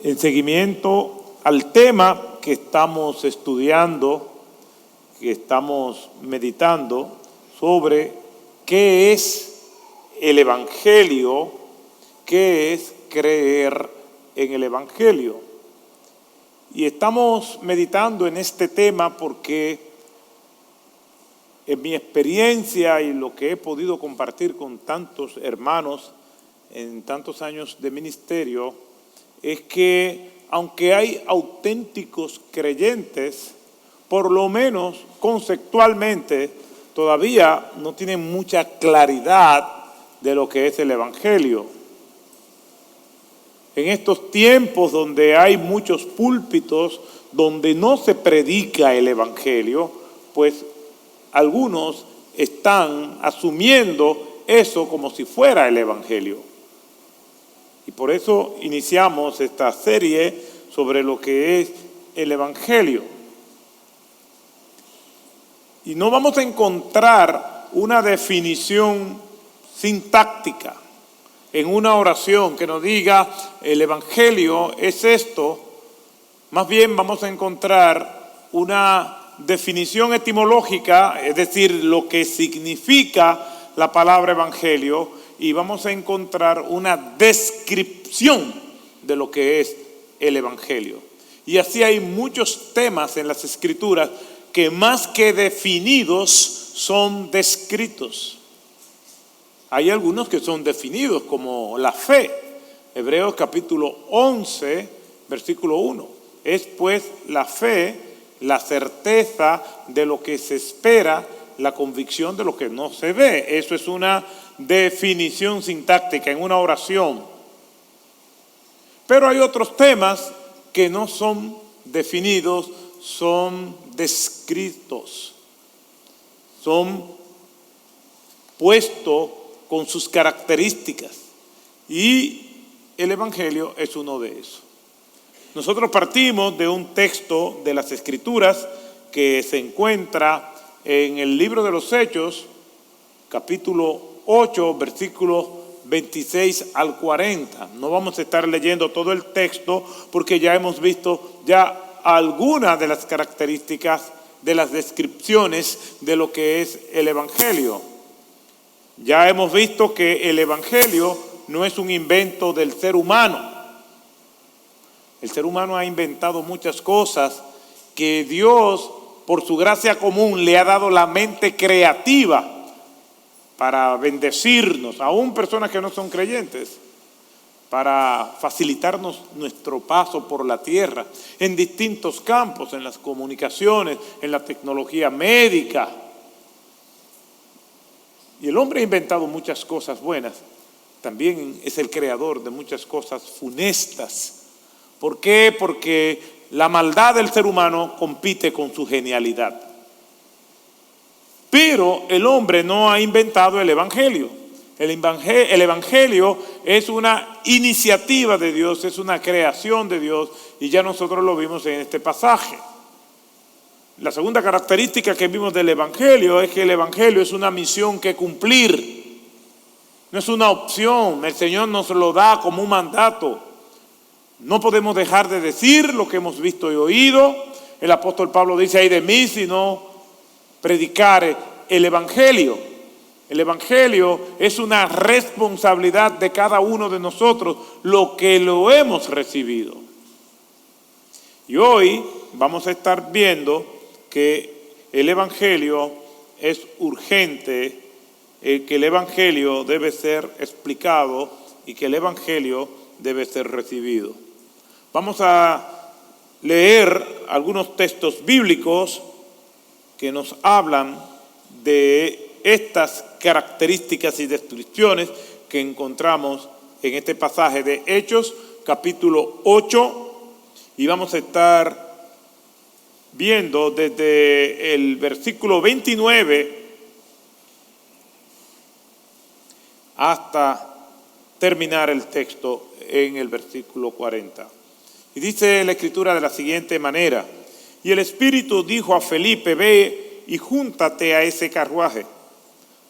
En seguimiento al tema que estamos estudiando, que estamos meditando sobre qué es el Evangelio, qué es creer en el Evangelio. Y estamos meditando en este tema porque en mi experiencia y lo que he podido compartir con tantos hermanos en tantos años de ministerio, es que aunque hay auténticos creyentes, por lo menos conceptualmente, todavía no tienen mucha claridad de lo que es el Evangelio. En estos tiempos donde hay muchos púlpitos, donde no se predica el Evangelio, pues algunos están asumiendo eso como si fuera el Evangelio. Y por eso iniciamos esta serie sobre lo que es el Evangelio. Y no vamos a encontrar una definición sintáctica en una oración que nos diga el Evangelio es esto. Más bien vamos a encontrar una definición etimológica, es decir, lo que significa la palabra Evangelio, y vamos a encontrar una descripción de lo que es el Evangelio. Y así hay muchos temas en las Escrituras que más que definidos son descritos. Hay algunos que son definidos como la fe. Hebreos capítulo 11, versículo 1. Es pues la fe, la certeza de lo que se espera, la convicción de lo que no se ve. Eso es una definición sintáctica en una oración. Pero hay otros temas que no son definidos, son descritos, son puestos con sus características, y el Evangelio es uno de esos. Nosotros partimos de un texto de las Escrituras que se encuentra en el libro de los Hechos, capítulo 8, versículos 26 al 40. No vamos a estar leyendo todo el texto porque ya hemos visto ya algunas de las características de las descripciones de lo que es el Evangelio. Ya hemos visto que el Evangelio no es un invento del ser humano. El ser humano ha inventado muchas cosas que Dios, por su gracia común, le ha dado la mente creativa para bendecirnos, aún personas que no son creyentes, para facilitarnos nuestro paso por la tierra, en distintos campos, en las comunicaciones, en la tecnología médica. Y el hombre ha inventado muchas cosas buenas, también es el creador de muchas cosas funestas. ¿Por qué? Porque la maldad del ser humano compite con su genialidad. Pero el hombre no ha inventado el Evangelio. El Evangelio es una iniciativa de Dios, es una creación de Dios, y ya nosotros lo vimos en este pasaje. La segunda característica que vimos del Evangelio es que el Evangelio es una misión que cumplir. No es una opción, el Señor nos lo da como un mandato. No podemos dejar de decir lo que hemos visto y oído. El apóstol Pablo dice: ay de mí si no predicar el Evangelio. El Evangelio es una responsabilidad de cada uno de nosotros, lo que lo hemos recibido. Y hoy vamos a estar viendo que el Evangelio es urgente, que el Evangelio debe ser explicado y que el Evangelio debe ser recibido. Vamos a leer algunos textos bíblicos que nos hablan de estas características y descripciones que encontramos en este pasaje de Hechos, capítulo 8, y vamos a estar viendo desde el versículo 29 hasta terminar el texto en el versículo 40. Y dice la Escritura de la siguiente manera: y el Espíritu dijo a Felipe: ve y júntate a ese carruaje.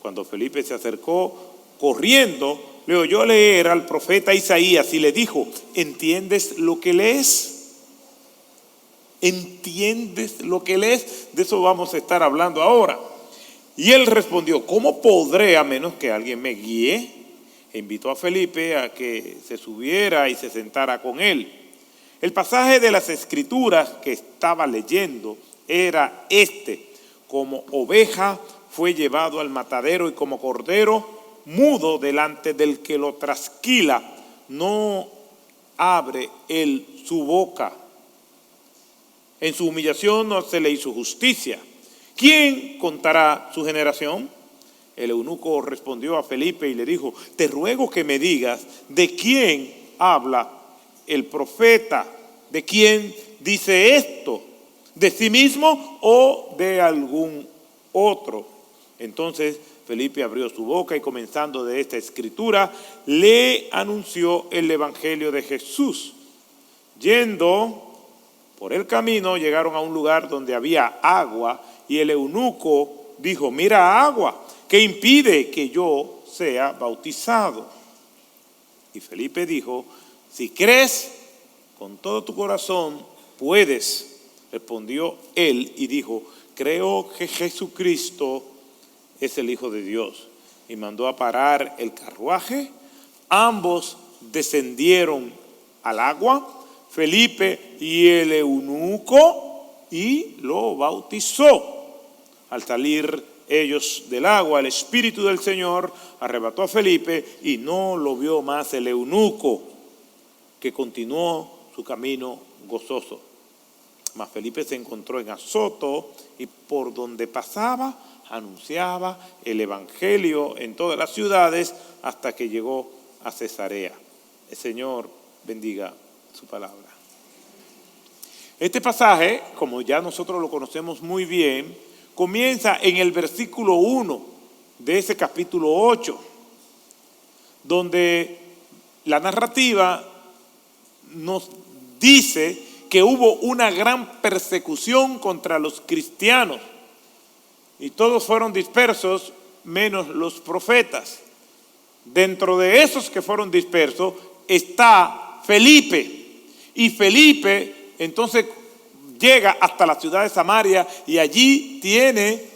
Cuando Felipe se acercó corriendo, le oyó leer al profeta Isaías y le dijo: ¿entiendes lo que lees? ¿Entiendes lo que lees? De eso vamos a estar hablando ahora. Y él respondió: ¿cómo podré a menos que alguien me guíe? E invitó a Felipe a que se subiera y se sentara con él. El pasaje de las Escrituras que estaba leyendo era este: como oveja fue llevado al matadero, y como cordero mudo delante del que lo trasquila, no abre él su boca. En su humillación no se le hizo justicia. ¿Quién contará su generación? El eunuco respondió a Felipe y le dijo: te ruego que me digas de quién habla el profeta, de quién dice esto, de sí mismo o de algún otro. Entonces Felipe abrió su boca y, comenzando de esta escritura, le anunció el evangelio de Jesús. Yendo por el camino, llegaron a un lugar donde había agua, y el eunuco dijo: mira, agua, ¿qué impide que yo sea bautizado? Y Felipe dijo: si crees con todo tu corazón, puedes. Respondió él y dijo: creo que Jesucristo es el Hijo de Dios. Y mandó a parar el carruaje. Ambos descendieron al agua, Felipe y el eunuco, y lo bautizó. Al salir ellos del agua, el Espíritu del Señor arrebató a Felipe, y no lo vio más el eunuco, que continuó su camino gozoso. Mas Felipe se encontró en Azoto, y por donde pasaba anunciaba el evangelio en todas las ciudades hasta que llegó a Cesarea. El Señor bendiga su palabra. Este pasaje, como ya nosotros lo conocemos muy bien, comienza en el versículo 1 de ese capítulo 8, donde la narrativa nos dice que hubo una gran persecución contra los cristianos, y todos fueron dispersos menos los profetas. Dentro de esos que fueron dispersos está Felipe, y Felipe entonces llega hasta la ciudad de Samaria, y allí tiene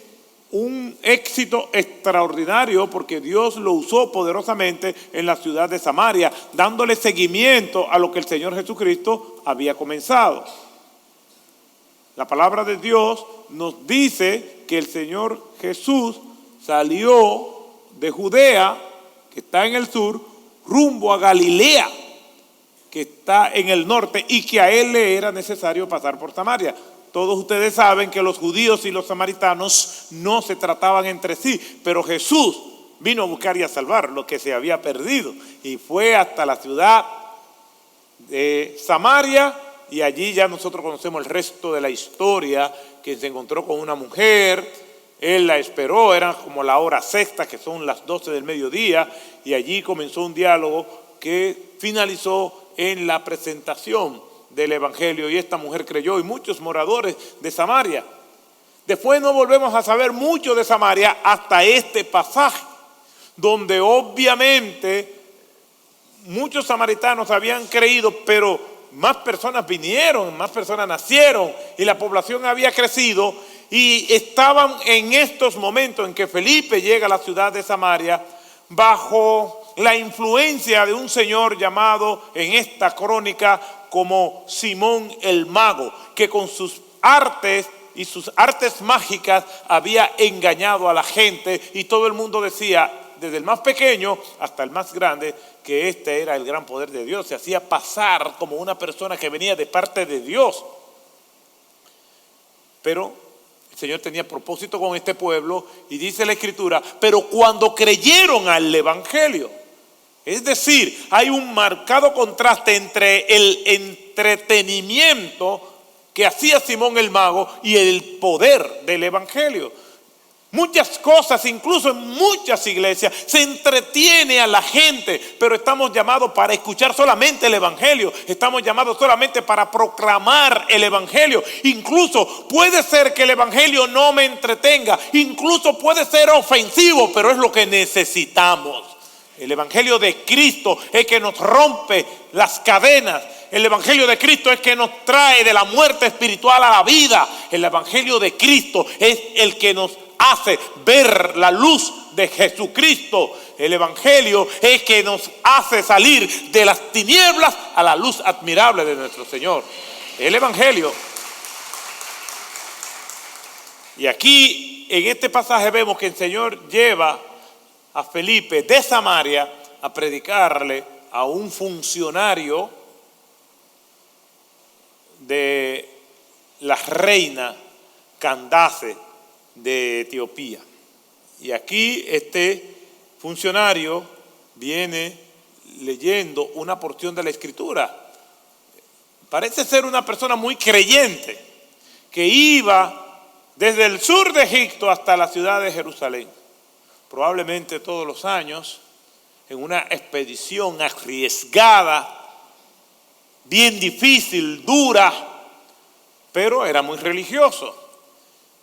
un éxito extraordinario, porque Dios lo usó poderosamente en la ciudad de Samaria, dándole seguimiento a lo que el Señor Jesucristo había comenzado. La palabra de Dios nos dice que el Señor Jesús salió de Judea, que está en el sur, rumbo a Galilea, que está en el norte, y que a él le era necesario pasar por Samaria. Todos ustedes saben que los judíos y los samaritanos no se trataban entre sí, pero Jesús vino a buscar y a salvar lo que se había perdido, y fue hasta la ciudad de Samaria, y allí ya nosotros conocemos el resto de la historia, que se encontró con una mujer. Él la esperó, era como la hora sexta, que son las 12 del mediodía, y allí comenzó un diálogo que finalizó en la presentación del evangelio, y esta mujer creyó, y muchos moradores de Samaria. Después no volvemos a saber mucho de Samaria hasta este pasaje, donde obviamente muchos samaritanos habían creído, pero más personas vinieron, más personas nacieron, y la población había crecido, y estaban en estos momentos en que Felipe llega a la ciudad de Samaria bajo la influencia de un señor llamado en esta crónica como Simón el Mago, que con sus artes y sus artes mágicas había engañado a la gente, y todo el mundo decía, desde el más pequeño hasta el más grande, que este era el gran poder de Dios. Se hacía pasar como una persona que venía de parte de Dios. Pero el Señor tenía propósito con este pueblo, y dice la Escritura: pero cuando creyeron al evangelio. Es decir, hay un marcado contraste entre el entretenimiento que hacía Simón el Mago y el poder del evangelio. Muchas cosas, incluso en muchas iglesias, se entretiene a la gente, pero estamos llamados para escuchar solamente el evangelio. Estamos llamados solamente para proclamar el evangelio. Incluso puede ser que el evangelio no me entretenga, incluso puede ser ofensivo, pero es lo que necesitamos. El Evangelio de Cristo es que nos rompe las cadenas. El Evangelio de Cristo es que nos trae de la muerte espiritual a la vida. El Evangelio de Cristo es el que nos hace ver la luz de Jesucristo. El Evangelio es que nos hace salir de las tinieblas a la luz admirable de nuestro Señor. El Evangelio. Y aquí en este pasaje vemos que el Señor lleva a Felipe de Samaria a predicarle a un funcionario de la reina Candace de Etiopía. Y aquí este funcionario viene leyendo una porción de la Escritura. Parece ser una persona muy creyente que iba desde el sur de Egipto hasta la ciudad de Jerusalén, probablemente todos los años, en una expedición arriesgada, bien difícil, dura, pero era muy religioso.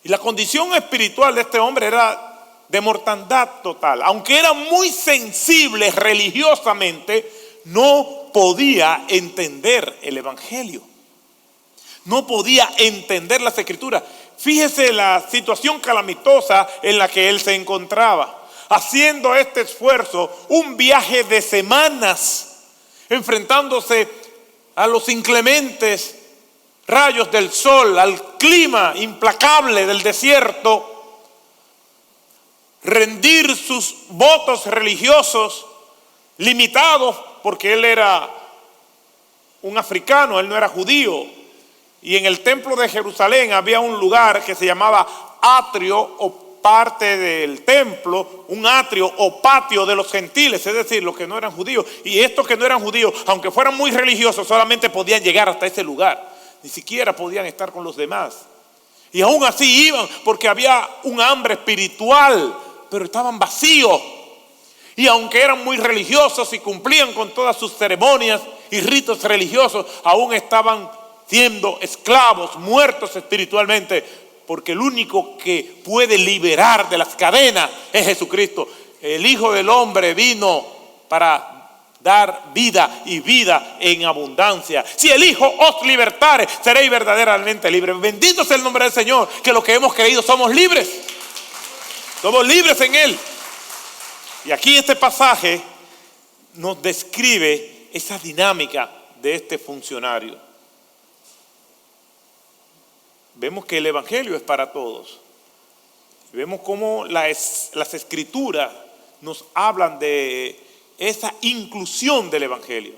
Y la condición espiritual de este hombre era de mortandad total. Aunque era muy sensible religiosamente, no podía entender el Evangelio. No podía entender las Escrituras. Fíjese la situación calamitosa en la que él se encontraba. Haciendo este esfuerzo, un viaje de semanas, enfrentándose a los inclementes rayos del sol, al clima implacable del desierto, rendir sus votos religiosos limitados, porque él era un africano, él no era judío. Y en el templo de Jerusalén había un lugar que se llamaba atrio o parte del templo, un atrio o patio de los gentiles, es decir, los que no eran judíos. Y estos que no eran judíos, aunque fueran muy religiosos, solamente podían llegar hasta ese lugar. Ni siquiera podían estar con los demás. Y aún así iban porque había un hambre espiritual, pero estaban vacíos. Y aunque eran muy religiosos y cumplían con todas sus ceremonias y ritos religiosos, aún estaban siendo esclavos, muertos espiritualmente, porque el único que puede liberar de las cadenas es Jesucristo. El Hijo del Hombre vino para dar vida y vida en abundancia. Si el Hijo os libertare, seréis verdaderamente libres. Bendito sea el nombre del Señor, que los que hemos creído somos libres. Somos libres en Él. Y aquí este pasaje nos describe esa dinámica de este funcionario. Vemos que el Evangelio es para todos. Vemos cómo las Escrituras nos hablan de esa inclusión del Evangelio.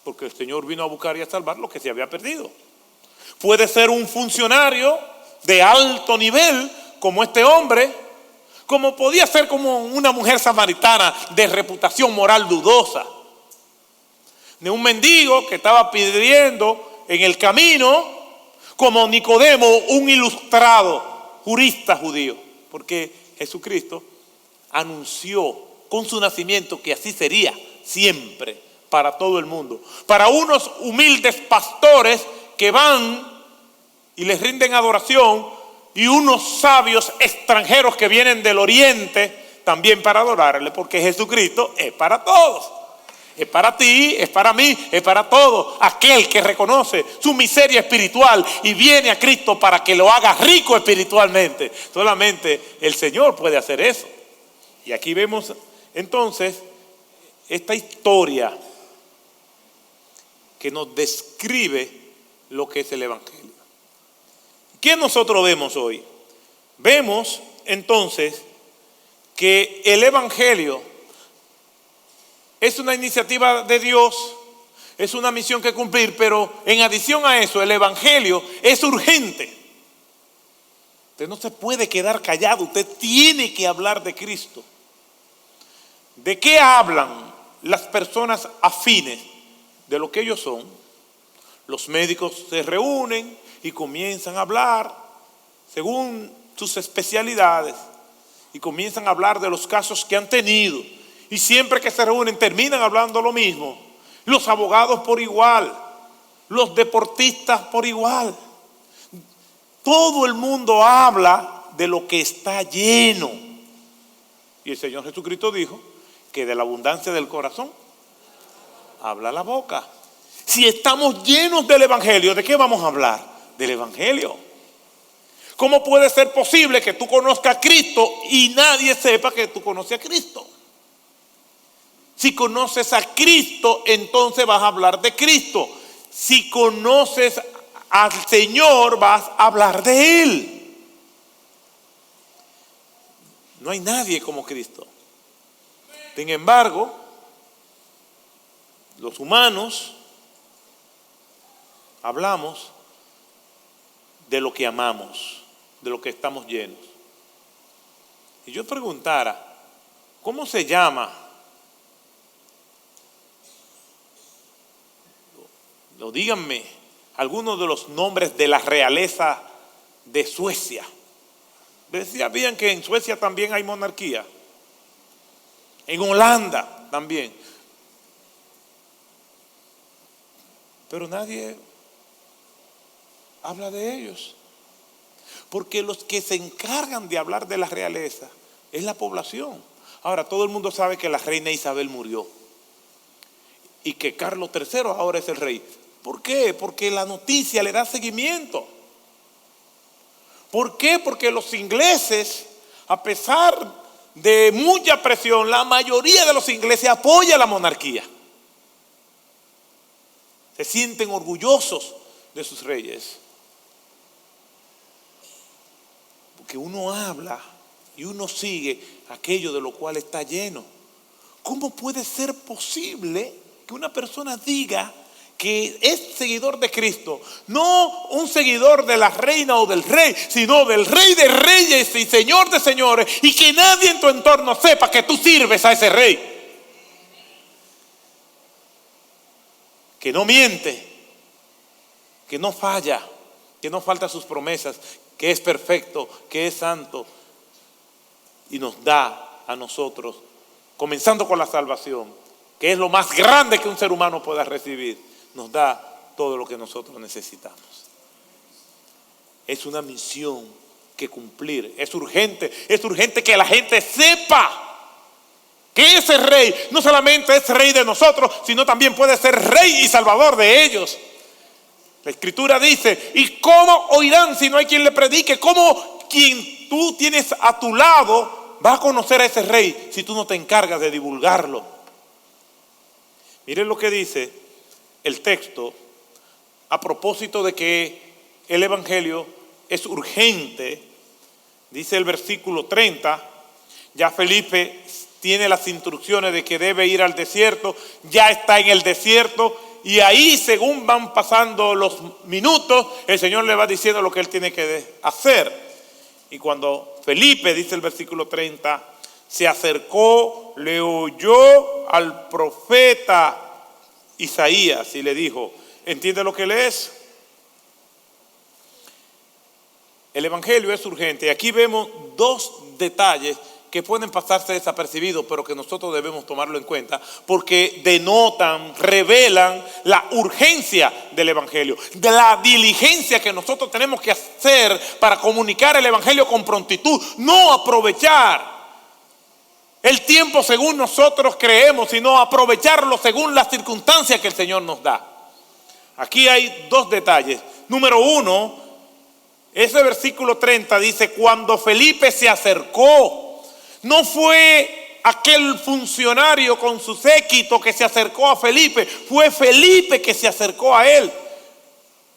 Porque el Señor vino a buscar y a salvar lo que se había perdido. Puede ser un funcionario de alto nivel, como este hombre, como podía ser como una mujer samaritana de reputación moral dudosa. De un mendigo que estaba pidiendo en el camino, como Nicodemo, un ilustrado jurista judío, porque Jesucristo anunció con su nacimiento que así sería siempre para todo el mundo. Para unos humildes pastores que van y les rinden adoración, y unos sabios extranjeros que vienen del oriente también para adorarle, porque Jesucristo es para todos. Es para ti, es para mí, es para todos. Aquel que reconoce su miseria espiritual y viene a Cristo para que lo haga rico espiritualmente. Solamente el Señor puede hacer eso. Y aquí vemos entonces esta historia que nos describe lo que es el Evangelio. ¿Qué nosotros vemos hoy? Vemos entonces que el Evangelio es una iniciativa de Dios, es una misión que cumplir, pero en adición a eso, el Evangelio es urgente. Usted no se puede quedar callado, usted tiene que hablar de Cristo. ¿De qué hablan las personas afines de lo que ellos son? Los médicos se reúnen y comienzan a hablar según sus especialidades y comienzan a hablar de los casos que han tenido. Y siempre que se reúnen terminan hablando lo mismo. Los abogados por igual, los deportistas por igual. Todo el mundo habla de lo que está lleno. Y el Señor Jesucristo dijo Que de la abundancia del corazón habla la boca. Si estamos llenos del Evangelio, ¿de qué vamos a hablar? Del Evangelio. ¿Cómo puede ser posible que tú conozcas a Cristo y nadie sepa que tú conoces a Cristo? Si conoces a Cristo, entonces vas a hablar de Cristo. Si conoces al Señor, vas a hablar de Él. No hay nadie como Cristo. Sin embargo, los humanos hablamos de lo que amamos, de lo que estamos llenos. Y yo preguntara, ¿cómo se llama? O díganme algunos de los nombres de la realeza de Suecia. ¿Sabían que en Suecia también hay monarquía? En Holanda también. Pero nadie habla de ellos. Porque los que se encargan de hablar de la realeza es la población. Ahora, todo el mundo sabe que la reina Isabel murió. Y que Carlos III ahora es el rey. ¿Por qué? Porque la noticia le da seguimiento. ¿Por qué? Porque los ingleses, a pesar de mucha presión, la mayoría de los ingleses apoya la monarquía. Se sienten orgullosos de sus reyes. Porque uno habla y uno sigue aquello de lo cual está lleno. ¿Cómo puede ser posible que una persona diga que es seguidor de Cristo, no un seguidor de la reina o del rey, sino del Rey de Reyes y Señor de Señores, y que nadie en tu entorno sepa que tú sirves a ese rey? Que no miente, que no falla, que no falta sus promesas, que es perfecto, que es santo, y nos da a nosotros, comenzando con la salvación, que es lo más grande que un ser humano pueda recibir, nos da todo lo que nosotros necesitamos. Es una misión que cumplir. Es urgente que la gente sepa que ese rey no solamente es rey de nosotros, sino también puede ser rey y salvador de ellos. La Escritura dice, ¿y cómo oirán si no hay quien le predique? ¿Cómo quien tú tienes a tu lado va a conocer a ese rey si tú no te encargas de divulgarlo? Miren lo que dice el texto a propósito de que el Evangelio es urgente. Dice el versículo 30, ya Felipe tiene las instrucciones de que debe ir al desierto, ya está en el desierto, y ahí, según van pasando los minutos, el Señor le va diciendo lo que él tiene que hacer. Y cuando Felipe, dice el versículo 30, se acercó, le oyó al profeta Isaías y le dijo, ¿entiende lo que lees? El Evangelio es urgente. Y aquí vemos dos detalles que pueden pasarse desapercibidos, pero que nosotros debemos tomarlo en cuenta, porque denotan, revelan la urgencia del Evangelio, de la diligencia que nosotros tenemos que hacer para comunicar el Evangelio con prontitud, no aprovechar el tiempo según nosotros creemos, sino aprovecharlo según las circunstancias que el Señor nos da. Aquí hay dos detalles. Número uno, ese versículo 30 dice, cuando Felipe se acercó, no fue aquel funcionario con su séquito que se acercó a Felipe, fue Felipe que se acercó a él,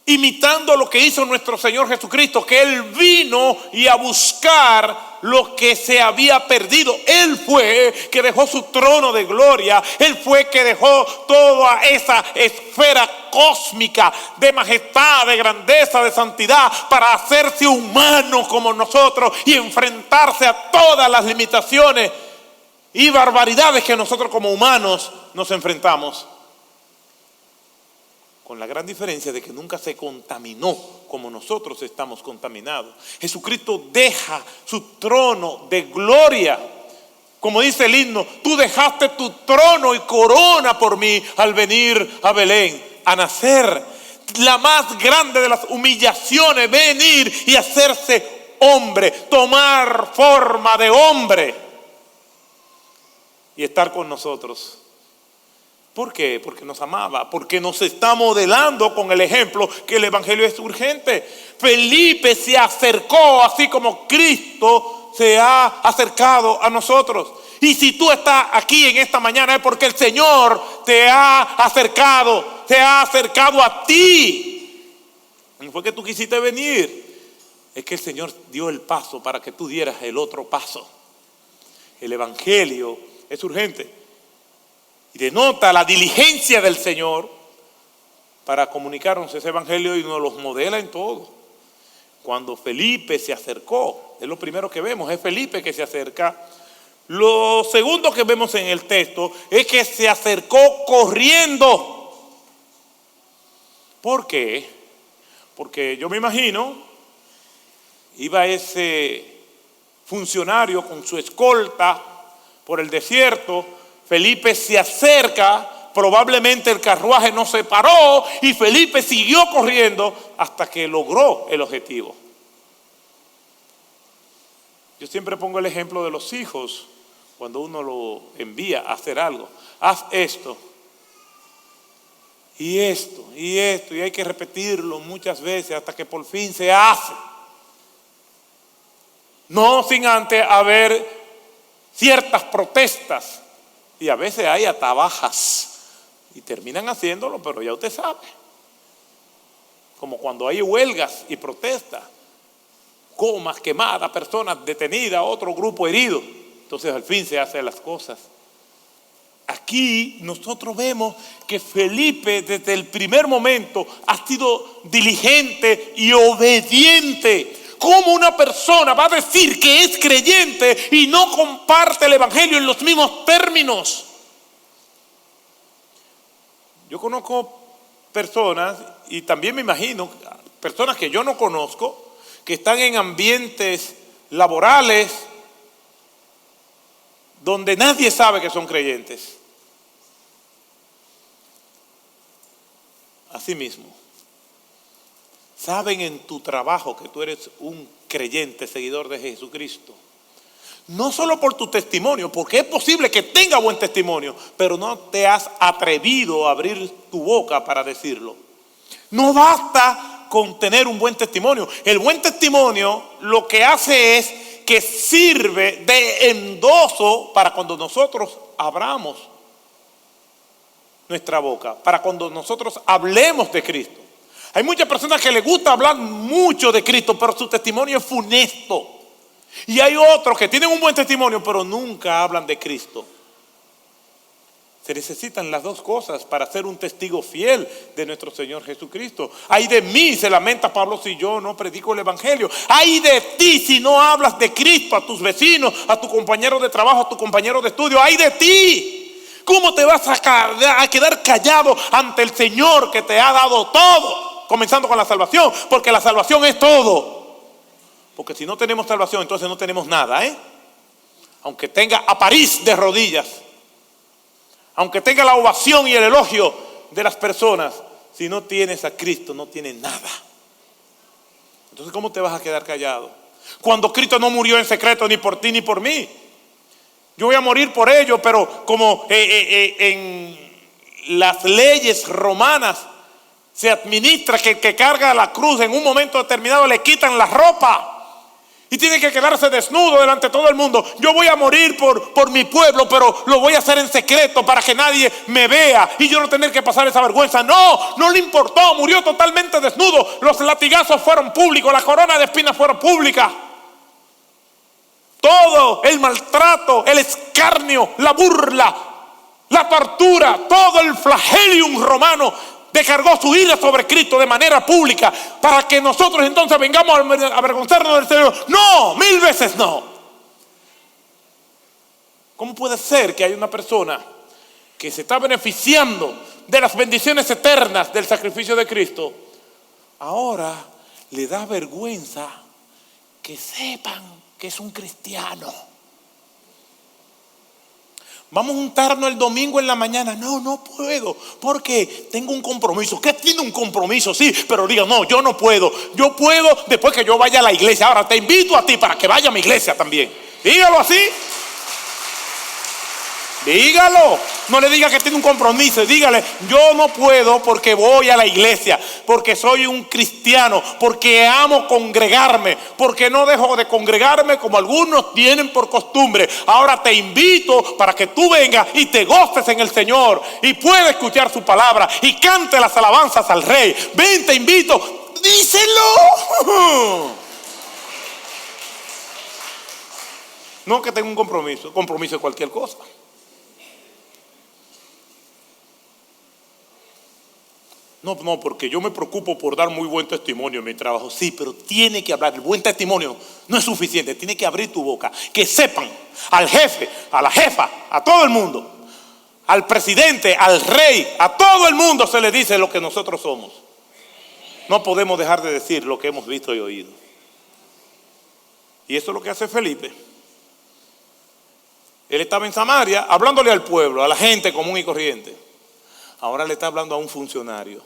imitando lo que hizo nuestro Señor Jesucristo, que Él vino y a buscar lo que se había perdido. Él fue que dejó su trono de gloria, Él fue que dejó toda esa esfera cósmica de majestad, de grandeza, de santidad, para hacerse humano como nosotros y enfrentarse a todas las limitaciones y barbaridades que nosotros como humanos nos enfrentamos. Con la gran diferencia de que nunca se contaminó como nosotros estamos contaminados. Jesucristo deja su trono de gloria. Como dice el himno, tú dejaste tu trono y corona por mí al venir a Belén, a nacer. La más grande de las humillaciones, venir y hacerse hombre, tomar forma de hombre. y estar con nosotros. ¿Por qué? Porque nos amaba, porque nos está modelando con el ejemplo que el evangelio es urgente. Felipe se acercó así como Cristo se ha acercado a nosotros. Y si tú estás aquí en esta mañana es porque el Señor te ha acercado a ti. No fue que tú quisiste venir, es que el Señor dio el paso para que tú dieras el otro paso. El evangelio es urgente y denota la diligencia del Señor para comunicarnos ese evangelio y nos los modela en todo. Cuando Felipe se acercó, es lo primero que vemos, es Felipe que se acerca. Lo segundo que vemos en el texto es que se acercó corriendo. ¿Por qué? Porque yo me imagino, iba ese funcionario con su escolta por el desierto, Felipe se acerca, probablemente el carruaje no se paró y Felipe siguió corriendo hasta que logró el objetivo. Yo siempre pongo el ejemplo de los hijos, cuando uno lo envía a hacer algo. Haz esto, y esto, y esto, y hay que repetirlo muchas veces hasta que por fin se hace. No sin antes haber ciertas protestas, y a veces hay hasta bajas, y terminan haciéndolo, pero ya usted sabe. Como cuando hay huelgas y protestas, comas quemadas, personas detenidas, otro grupo herido. Entonces al fin se hacen las cosas. Aquí nosotros vemos que Felipe desde el primer momento ha sido diligente y obediente. ¿Cómo una persona va a decir que es creyente y no comparte el evangelio en los mismos términos? Yo conozco personas, y también me imagino personas que yo no conozco, que están en ambientes laborales donde nadie sabe que son creyentes. Asimismo, saben en tu trabajo que tú eres un creyente, seguidor de Jesucristo. No solo por tu testimonio, porque es posible que tenga buen testimonio, pero no te has atrevido a abrir tu boca para decirlo. No basta con tener un buen testimonio. El buen testimonio lo que hace es que sirve de endoso para cuando nosotros abramos nuestra boca, para cuando nosotros hablemos de Cristo. Hay muchas personas que les gusta hablar mucho de Cristo, pero su testimonio es funesto. Y hay otros que tienen un buen testimonio, pero nunca hablan de Cristo. Se necesitan las dos cosas para ser un testigo fiel de nuestro Señor Jesucristo. Ay de mí, se lamenta Pablo, si yo no predico el evangelio. Ay de ti si no hablas de Cristo a tus vecinos, a tu compañero de trabajo, a tu compañero de estudio. Ay de ti. ¿Cómo te vas a quedar callado ante el Señor que te ha dado todo? Comenzando con la salvación, porque la salvación es todo. Porque si no tenemos salvación, entonces no tenemos nada, Aunque tenga a París de rodillas, aunque tenga la ovación y el elogio de las personas, si no tienes a Cristo, no tienes nada. Entonces, ¿cómo te vas a quedar callado? Cuando Cristo no murió en secreto ni por ti ni por mí. Yo voy a morir por ello, pero como en las leyes romanas se administra que el que carga la cruz en un momento determinado le quitan la ropa y tiene que quedarse desnudo delante de todo el mundo. Yo voy a morir por mi pueblo, pero lo voy a hacer en secreto para que nadie me vea y yo no tener que pasar esa vergüenza. No le importó, murió totalmente desnudo. Los latigazos fueron públicos, la corona de espinas fueron públicas. Todo el maltrato, el escarnio, la burla, la tortura, todo el flagelium romano descargó su ira sobre Cristo de manera pública para que nosotros entonces vengamos a avergonzarnos del Señor. No, 1000 veces no. ¿Cómo puede ser que haya una persona que se está beneficiando de las bendiciones eternas del sacrificio de Cristo, ahora le da vergüenza que sepan que es un cristiano? Vamos a juntarnos el domingo en la mañana. No puedo porque tengo un compromiso. ¿Qué tiene un compromiso? Sí, pero diga, no, yo no puedo. Yo puedo después que yo vaya a la iglesia. Ahora te invito a ti para que vaya a mi iglesia también. Dígalo así. Dígalo. No le diga que tiene un compromiso. Dígale, yo no puedo porque voy a la iglesia, porque soy un cristiano, porque amo congregarme, porque no dejo de congregarme como algunos tienen por costumbre. Ahora te invito para que tú vengas y te goces en el Señor y puedas escuchar su palabra y cante las alabanzas al Rey. Ven, te invito. Díselo. No que tenga un compromiso de cualquier cosa. No, porque yo me preocupo por dar muy buen testimonio en mi trabajo. Sí, pero tiene que hablar. El buen testimonio no es suficiente. Tiene que abrir tu boca. Que sepan al jefe, a la jefa, a todo el mundo, al presidente, al rey, a todo el mundo se le dice lo que nosotros somos. No podemos dejar de decir lo que hemos visto y oído. Y eso es lo que hace Felipe. Él estaba en Samaria hablándole al pueblo, a la gente común y corriente. Ahora le está hablando a un funcionario.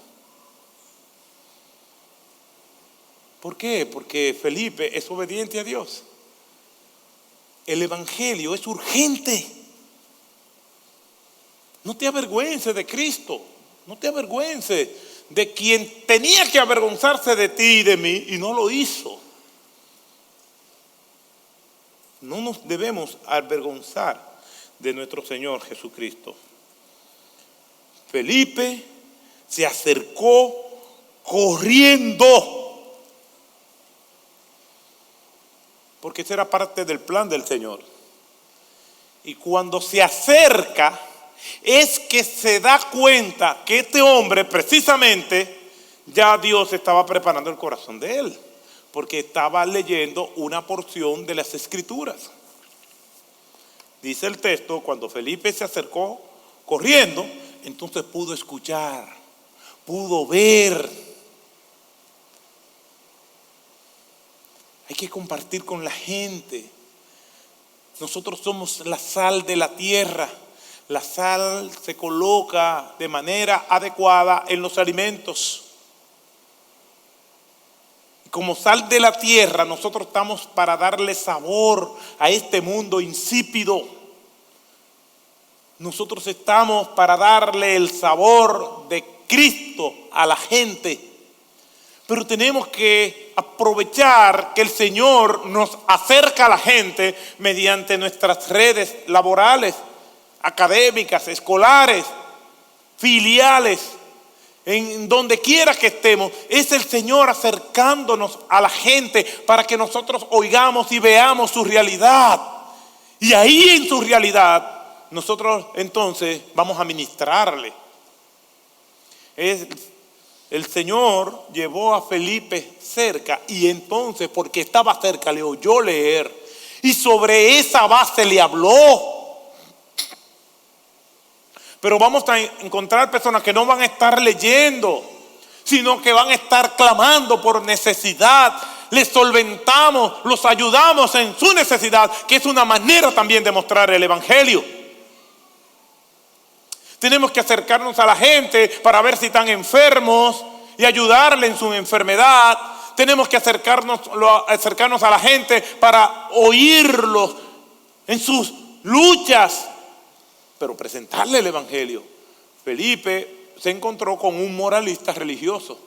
¿Por qué? Porque Felipe es obediente a Dios. El evangelio es urgente. No te avergüences de Cristo. No te avergüences de quien tenía que avergonzarse de ti y de mí y no lo hizo. No nos debemos avergonzar de nuestro Señor Jesucristo. Felipe se acercó corriendo. Porque esa era parte del plan del Señor. Y cuando se acerca, es que se da cuenta que este hombre, precisamente, ya Dios estaba preparando el corazón de él. Porque estaba leyendo una porción de las Escrituras. Dice el texto, cuando Felipe se acercó corriendo, entonces pudo escuchar, pudo ver. Hay que compartir con la gente. Nosotros somos la sal de la tierra. La sal se coloca de manera adecuada en los alimentos. Como sal de la tierra, nosotros estamos para darle sabor a este mundo insípido. Nosotros estamos para darle el sabor de Cristo a la gente. Pero tenemos que aprovechar que el Señor nos acerca a la gente mediante nuestras redes laborales, académicas, escolares, filiales. En donde quiera que estemos, es el Señor acercándonos a la gente para que nosotros oigamos y veamos su realidad. Y ahí en su realidad, nosotros entonces vamos a ministrarle. El Señor llevó a Felipe cerca y entonces, porque estaba cerca, le oyó leer. Y sobre esa base le habló. Pero vamos a encontrar personas que no van a estar leyendo, sino que van a estar clamando por necesidad. Les solventamos, los ayudamos en su necesidad, que es una manera también de mostrar el evangelio. Tenemos que acercarnos a la gente para ver si están enfermos y ayudarle en su enfermedad. Tenemos que acercarnos a la gente para oírlos en sus luchas, pero presentarle el evangelio. Felipe se encontró con un moralista religioso.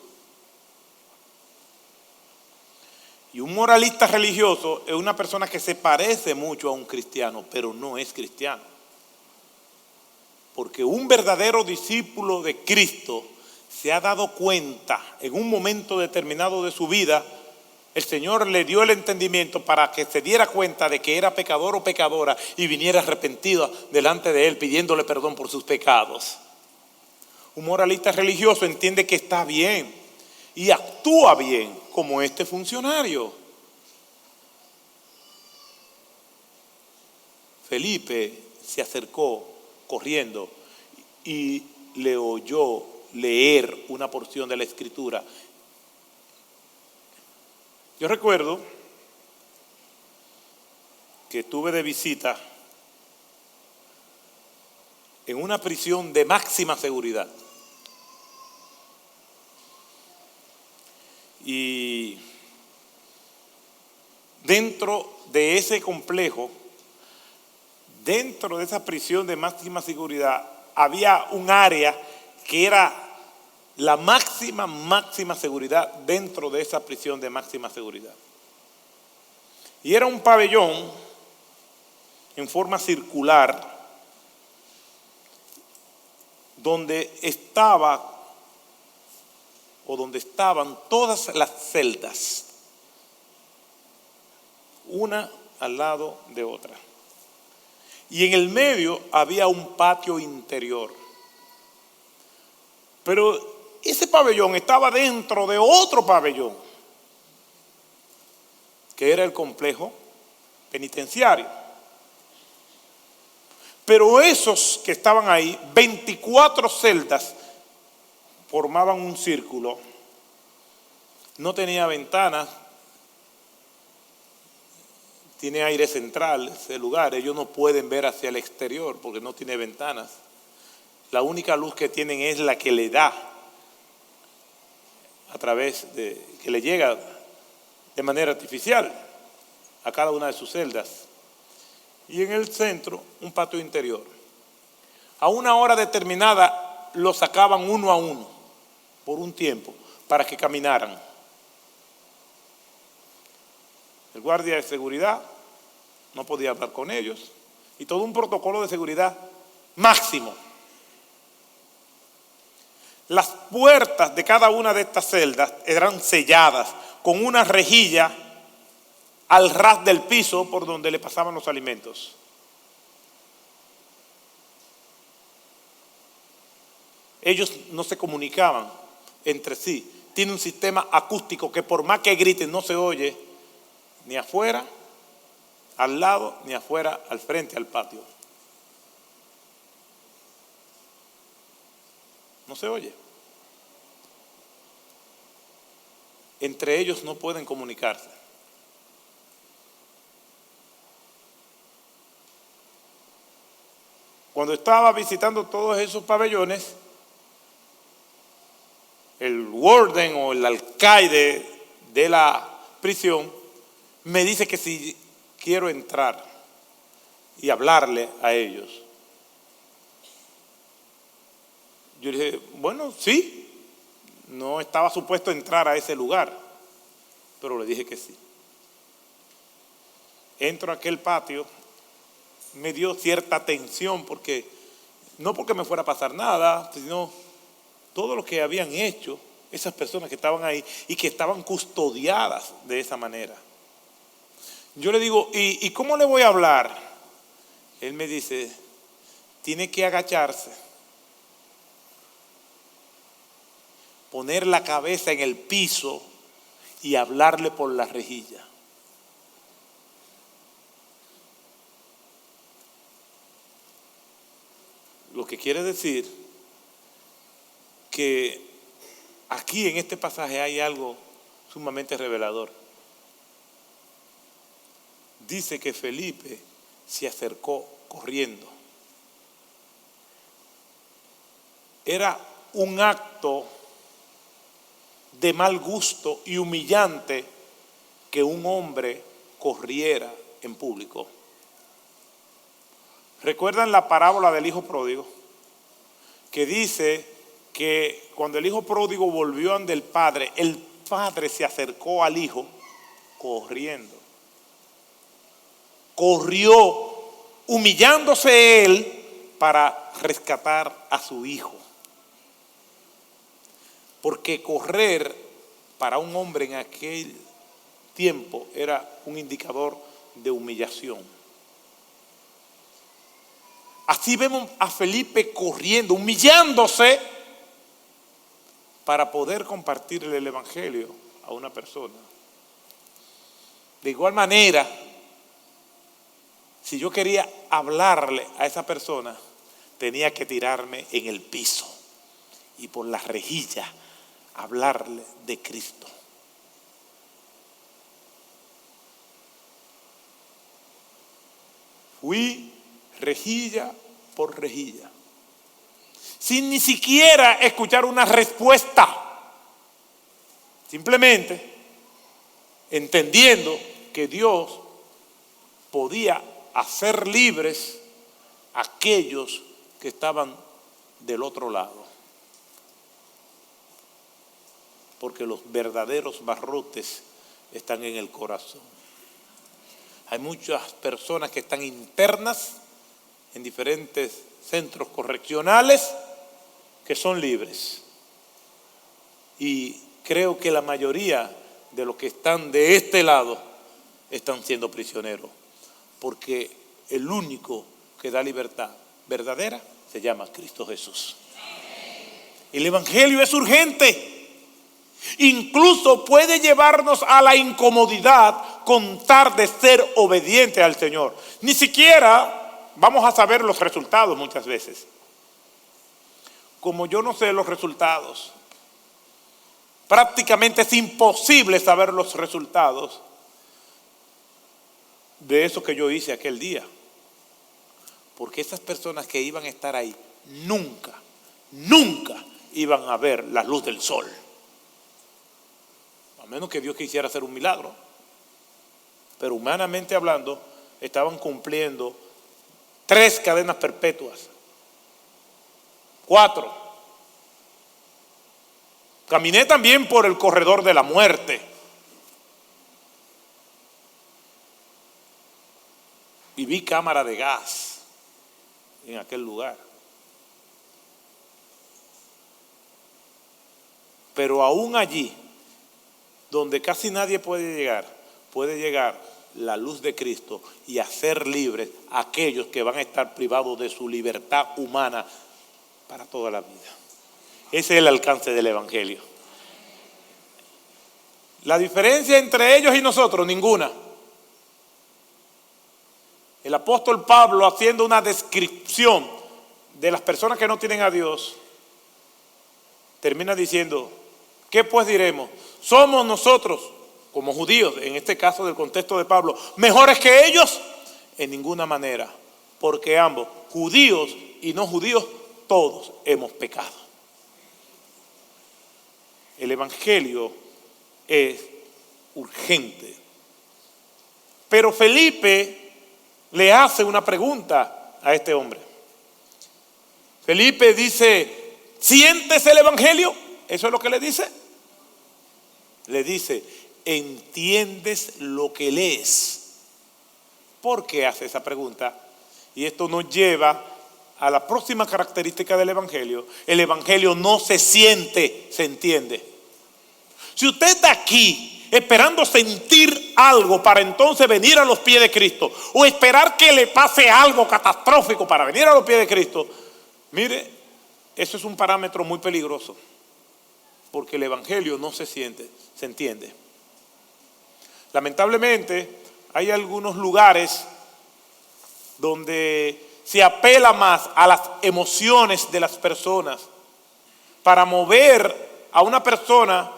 Y un moralista religioso es una persona que se parece mucho a un cristiano, pero no es cristiano. Porque un verdadero discípulo de Cristo se ha dado cuenta en un momento determinado de su vida. El Señor le dio el entendimiento para que se diera cuenta de que era pecador o pecadora y viniera arrepentido delante de Él pidiéndole perdón por sus pecados. Un moralista religioso entiende que está bien y actúa bien como este funcionario. Felipe se acercó corriendo y le oyó leer una porción de la Escritura. Yo recuerdo que estuve de visita en una prisión de máxima seguridad. Y dentro de ese complejo, dentro de esa prisión de máxima seguridad había un área que era la máxima seguridad dentro de esa prisión de máxima seguridad. Y era un pabellón en forma circular donde estaban todas las celdas, una al lado de otra. Y en el medio había un patio interior. Pero ese pabellón estaba dentro de otro pabellón, que era el complejo penitenciario. Pero esos que estaban ahí, 24 celdas, formaban un círculo. No tenía ventanas, tiene aire central ese lugar. Ellos no pueden ver hacia el exterior porque no tiene ventanas. La única luz que tienen es la que le da que le llega de manera artificial a cada una de sus celdas. Y en el centro, un patio interior. A una hora determinada, lo sacaban uno a uno, por un tiempo, para que caminaran. El guardia de seguridad no podía hablar con ellos, y todo un protocolo de seguridad máximo. Las puertas de cada una de estas celdas eran selladas con una rejilla al ras del piso por donde le pasaban los alimentos. Ellos no se comunicaban entre sí. Tiene un sistema acústico que por más que griten no se oye ni afuera, al lado, ni afuera, al frente, al patio. No se oye. Entre ellos no pueden comunicarse. Cuando estaba visitando todos esos pabellones, el warden o el alcaide de la prisión me dice que si quiero entrar y hablarle a ellos. Yo dije, bueno, sí, no estaba supuesto entrar a ese lugar, pero le dije que sí. Entro a aquel patio, me dio cierta tensión porque, no porque me fuera a pasar nada, sino todo lo que habían hecho esas personas que estaban ahí y que estaban custodiadas de esa manera. Yo le digo, ¿y cómo le voy a hablar? Él me dice, tiene que agacharse, poner la cabeza en el piso y hablarle por la rejilla. Lo que quiere decir que aquí en este pasaje hay algo sumamente revelador. Dice que Felipe se acercó corriendo. Era un acto de mal gusto y humillante que un hombre corriera en público. ¿Recuerdan la parábola del hijo pródigo? Que dice que cuando el hijo pródigo volvió ante el padre se acercó al hijo corriendo. Corrió, humillándose él para rescatar a su hijo. Porque correr para un hombre en aquel tiempo era un indicador de humillación. Así vemos a Felipe corriendo, humillándose para poder compartirle el evangelio a una persona. De igual manera, si yo quería hablarle a esa persona, tenía que tirarme en el piso y por la rejilla hablarle de Cristo. Fui rejilla por rejilla, sin ni siquiera escuchar una respuesta, simplemente entendiendo que Dios podía hacer libres aquellos que estaban del otro lado. Porque los verdaderos barrotes están en el corazón. Hay muchas personas que están internas en diferentes centros correccionales que son libres. Y creo que la mayoría de los que están de este lado están siendo prisioneros. Porque el único que da libertad verdadera se llama Cristo Jesús. El evangelio es urgente. Incluso puede llevarnos a la incomodidad contar de ser obediente al Señor. Ni siquiera vamos a saber los resultados muchas veces. Como yo no sé los resultados, prácticamente es imposible saber los resultados de eso que yo hice aquel día. Porque esas personas que iban a estar ahí nunca iban a ver la luz del sol. A menos que Dios quisiera hacer un milagro. Pero humanamente hablando, estaban cumpliendo 3 cadenas perpetuas. 4. Caminé también por el corredor de la muerte. Y vi cámara de gas en aquel lugar. Pero aún allí, donde casi nadie puede llegar la luz de Cristo y hacer libres a aquellos que van a estar privados de su libertad humana para toda la vida. Ese es el alcance del evangelio. La diferencia entre ellos y nosotros, ninguna. El apóstol Pablo, haciendo una descripción de las personas que no tienen a Dios, termina diciendo: ¿qué pues diremos? ¿Somos nosotros, como judíos, en este caso del contexto de Pablo, mejores que ellos? En ninguna manera, porque ambos, judíos y no judíos, todos hemos pecado. El evangelio es urgente. Pero Felipe le hace una pregunta a este hombre. Felipe dice: ¿sientes el evangelio? ¿Eso es lo que le dice? Le dice: ¿entiendes lo que lees? ¿Por qué hace esa pregunta? Y esto nos lleva a la próxima característica del evangelio. El evangelio no se siente, se entiende. Si usted está aquí esperando sentir algo para entonces venir a los pies de Cristo, o esperar que le pase algo catastrófico para venir a los pies de Cristo, mire, eso es un parámetro muy peligroso. Porque el evangelio no se siente, se entiende. Lamentablemente, hay algunos lugares donde se apela más a las emociones de las personas para mover a una persona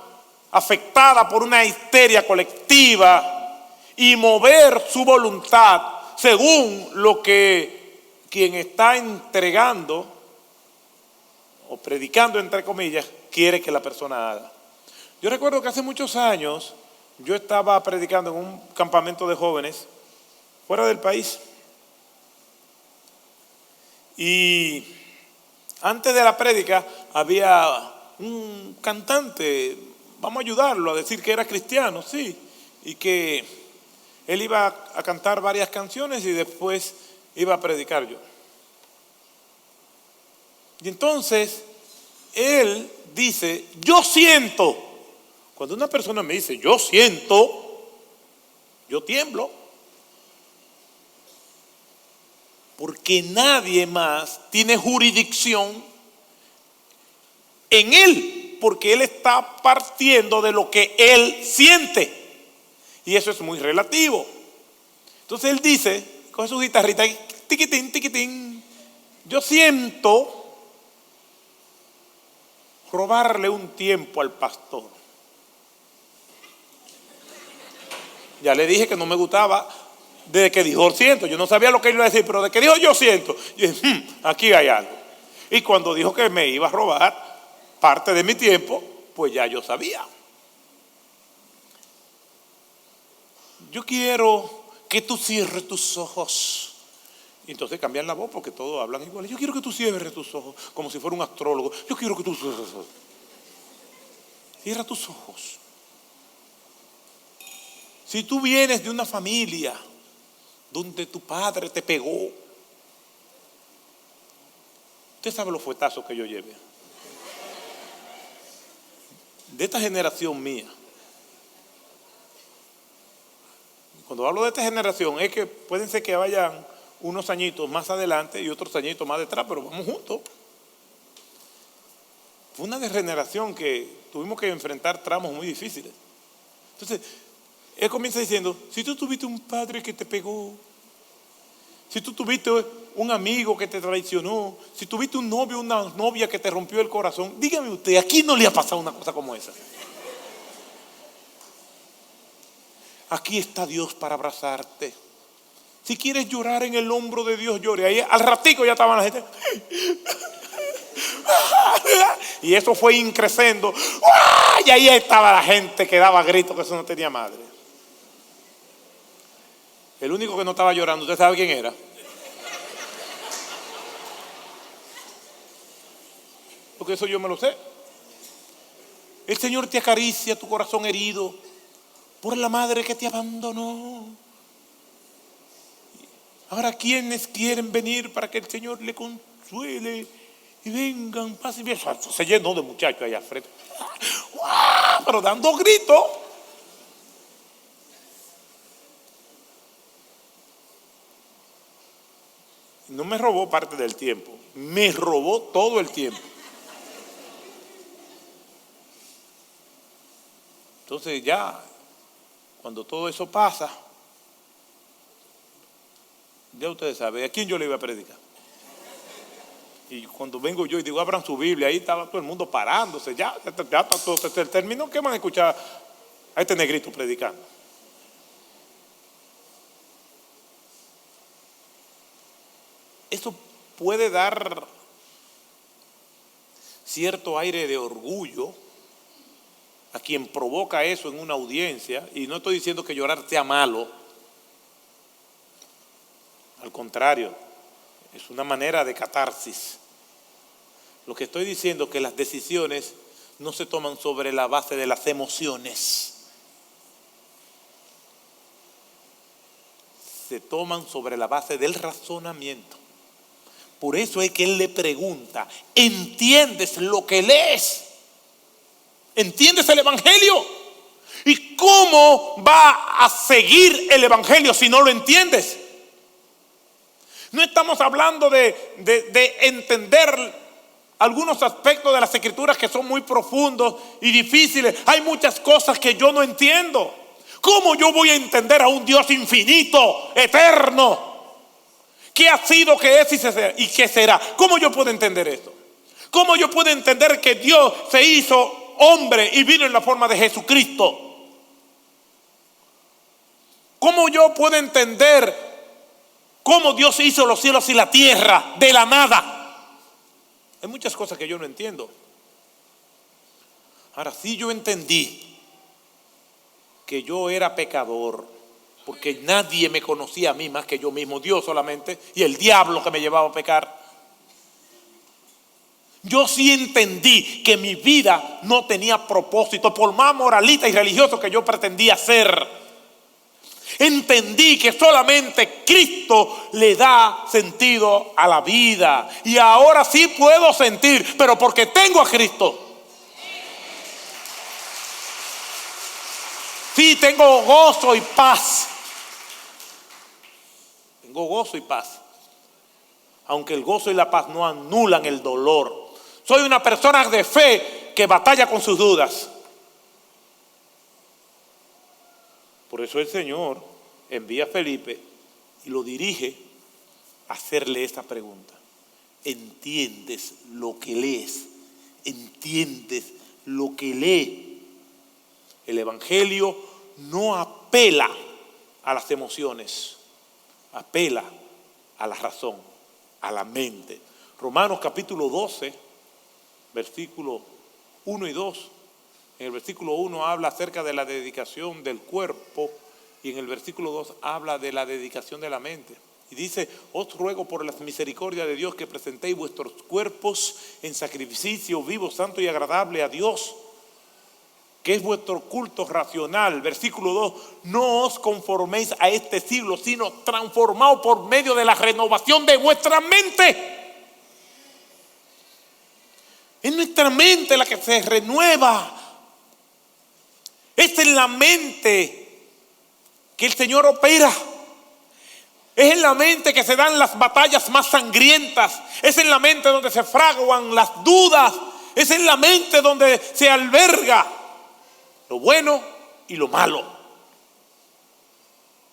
afectada por una histeria colectiva y mover su voluntad según lo que quien está entregando o predicando, entre comillas, quiere que la persona haga. Yo recuerdo que hace muchos años yo estaba predicando en un campamento de jóvenes fuera del país. Y antes de la prédica había un cantante, vamos a ayudarlo a decir que era cristiano, sí, y que él iba a cantar varias canciones y después iba a predicar yo. Y entonces él dice: yo siento. Cuando una persona me dice yo siento, yo tiemblo. Porque nadie más tiene jurisdicción en él, porque él está partiendo de lo que él siente. Y eso es muy relativo. Entonces él dice, coge su guitarrita y tiquitín, tiquitín: yo siento robarle un tiempo al pastor. Ya le dije que no me gustaba desde que dijo siento. Yo no sabía lo que él iba a decir, pero de que dijo yo siento, yo dije, aquí hay algo. Y cuando dijo que me iba a robar parte de mi tiempo, pues ya yo sabía. Yo quiero que tú cierres tus ojos Y entonces cambian la voz porque todos hablan igual. Yo quiero que tú cierres tus ojos como si fuera un astrólogo. Yo quiero que tú cierra tus ojos. Si tú vienes de una familia donde tu padre te pegó, usted sabe los fuetazos que yo llevé. De esta generación mía. Cuando hablo de esta generación es que pueden ser que vayan unos añitos más adelante y otros añitos más detrás, pero vamos juntos. Fue una generación que tuvimos que enfrentar tramos muy difíciles. Entonces, él comienza diciendo, si tú tuviste un padre que te pegó, si tú tuviste un amigo que te traicionó, si tuviste un novio o una novia que te rompió el corazón, dígame usted, ¿a quién no le ha pasado una cosa como esa? Aquí está Dios para abrazarte. Si quieres llorar en el hombro de Dios, llore. Ahí al ratico ya estaban la gente. Y eso fue increciendo. Y ahí estaba la gente que daba gritos que eso no tenía madre. El único que no estaba llorando, ¿usted sabe quién era? Porque eso yo me lo sé. El Señor te acaricia tu corazón herido por la madre que te abandonó. Ahora, ¿quiénes quieren venir para que el Señor le consuele? Y vengan, pasen bien. Se llenó de muchachos allá al frente. Pero dando gritos. No me robó parte del tiempo. Me robó todo el tiempo. Entonces ya, cuando todo eso pasa, ya ustedes saben, ¿a quién yo le iba a predicar? Y cuando vengo yo y digo, abran su Biblia, ahí estaba todo el mundo parándose, ya todo se terminó. ¿Qué van a escuchar a este negrito predicando? Eso puede dar cierto aire de orgullo a quien provoca eso en una audiencia, y no estoy diciendo que llorar sea malo, al contrario, es una manera de catarsis. Lo que estoy diciendo es que las decisiones no se toman sobre la base de las emociones, se toman sobre la base del razonamiento. Por eso es que él le pregunta, ¿entiendes lo que lees? ¿Entiendes el Evangelio? ¿Y cómo va a seguir el Evangelio si no lo entiendes? No estamos hablando de entender algunos aspectos de las Escrituras que son muy profundos y difíciles. Hay muchas cosas que yo no entiendo. ¿Cómo yo voy a entender a un Dios infinito, eterno? ¿Qué ha sido, qué es y qué será? ¿Cómo yo puedo entender esto? ¿Cómo yo puedo entender que Dios se hizo hombre y vino en la forma de Jesucristo? ¿Cómo yo puedo entender cómo Dios hizo los cielos y la tierra de la nada? Hay muchas cosas que yo no entiendo. Ahora sí yo entendí que yo era pecador, porque nadie me conocía a mí más que yo mismo, Dios solamente, y el diablo que me llevaba a pecar. Yo sí entendí que mi vida no tenía propósito, por más moralista y religioso que yo pretendía ser. Entendí que solamente Cristo le da sentido a la vida. Y ahora sí puedo sentir, pero porque tengo a Cristo. Sí, tengo gozo y paz. Tengo gozo y paz. Aunque el gozo y la paz no anulan el dolor. Soy una persona de fe que batalla con sus dudas. Por eso el Señor envía a Felipe y lo dirige a hacerle esta pregunta. ¿Entiendes lo que lees? ¿Entiendes lo que lee? El Evangelio no apela a las emociones, apela a la razón, a la mente. Romanos capítulo 12, versículos 1 y 2. En el versículo 1 habla acerca de la dedicación del cuerpo y en el versículo 2 habla de la dedicación de la mente. Y dice, os ruego por las misericordias de Dios que presentéis vuestros cuerpos en sacrificio vivo, santo y agradable a Dios, que es vuestro culto racional. Versículo 2, no os conforméis a este siglo, sino transformaos por medio de la renovación de vuestra mente. Es nuestra mente la que se renueva. Es en la mente que el Señor opera. Es en la mente que se dan las batallas más sangrientas. Es en la mente donde se fraguan las dudas. Es en la mente donde se alberga lo bueno y lo malo.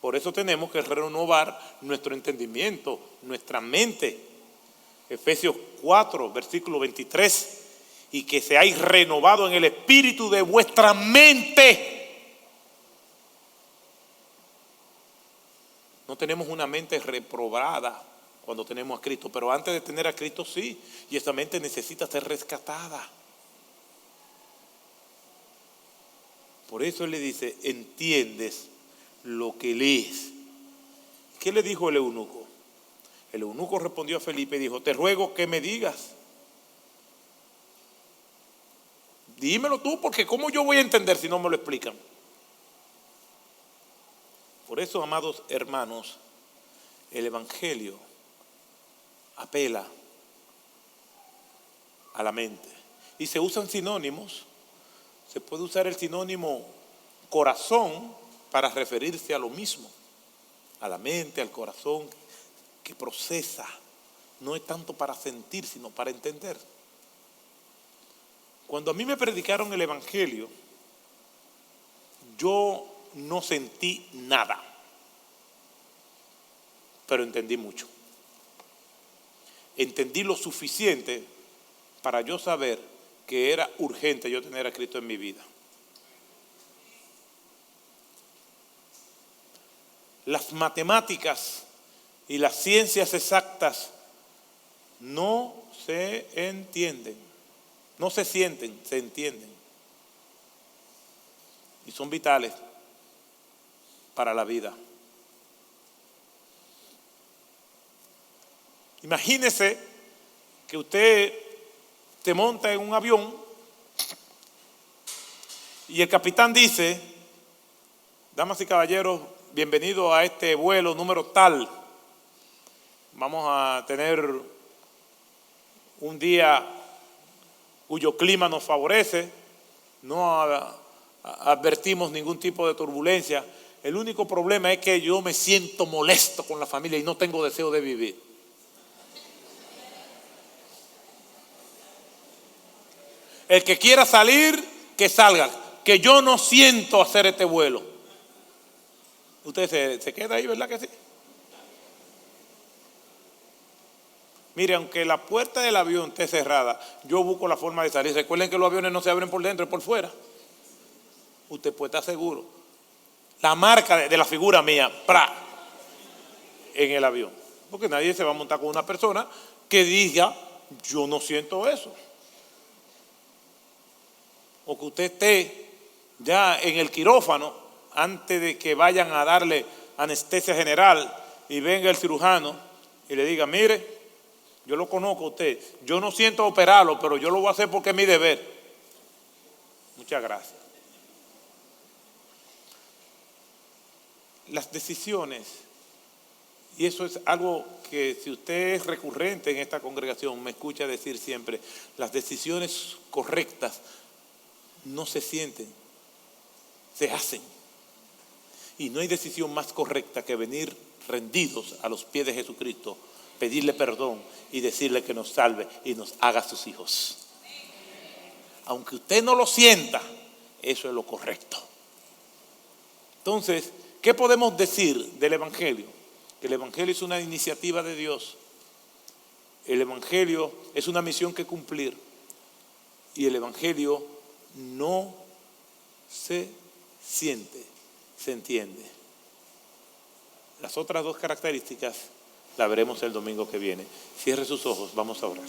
Por eso tenemos que renovar nuestro entendimiento, nuestra mente. Efesios 4, versículo 23. Y que seáis renovados en el espíritu de vuestra mente. No tenemos una mente reprobada cuando tenemos a Cristo, pero antes de tener a Cristo sí, y esa mente necesita ser rescatada. Por eso Él le dice, ¿entiendes lo que lees? ¿Qué le dijo el eunuco? El eunuco respondió a Felipe y dijo, te ruego que me digas. Dímelo tú, porque ¿cómo yo voy a entender si no me lo explican? Por eso, amados hermanos, el Evangelio apela a la mente. Y se usan sinónimos. Se puede usar el sinónimo corazón para referirse a lo mismo. A la mente, al corazón que procesa. No es tanto para sentir, sino para entender. Cuando a mí me predicaron el Evangelio, yo no sentí nada, pero entendí mucho. Entendí lo suficiente para yo saber que era urgente yo tener a Cristo en mi vida. Las matemáticas y las ciencias exactas no se entienden, no se sienten, se entienden. Y son vitales para la vida. Imagínese que usted se monta en un avión y el capitán dice, damas y caballeros, bienvenidos a este vuelo número tal. Vamos a tener un día cuyo clima nos favorece, no advertimos ningún tipo de turbulencia. El único problema es que yo me siento molesto con la familia y no tengo deseo de vivir. El que quiera salir, que salga, que yo no siento hacer este vuelo. Usted se queda ahí, ¿verdad que sí? Mire, aunque la puerta del avión esté cerrada, yo busco la forma de salir. Recuerden que los aviones no se abren por dentro, es por fuera. Usted puede estar seguro. La marca de la figura mía, en el avión. Porque nadie se va a montar con una persona que diga, yo no siento eso. O que usted esté ya en el quirófano antes de que vayan a darle anestesia general y venga el cirujano y le diga, mire, yo lo conozco a usted, yo no siento operarlo, pero yo lo voy a hacer porque es mi deber. Muchas gracias. Las decisiones, y eso es algo que si usted es recurrente en esta congregación, me escucha decir siempre, las decisiones correctas no se sienten, se hacen. Y no hay decisión más correcta que venir rendidos a los pies de Jesucristo, pedirle perdón y decirle que nos salve y nos haga sus hijos. Aunque usted no lo sienta, eso es lo correcto. Entonces, ¿qué podemos decir del Evangelio? Que el Evangelio es una iniciativa de Dios. El Evangelio es una misión que cumplir. Y el Evangelio no se siente, se entiende. Las otras dos características las veremos el domingo que viene. Cierre sus ojos, vamos a orar.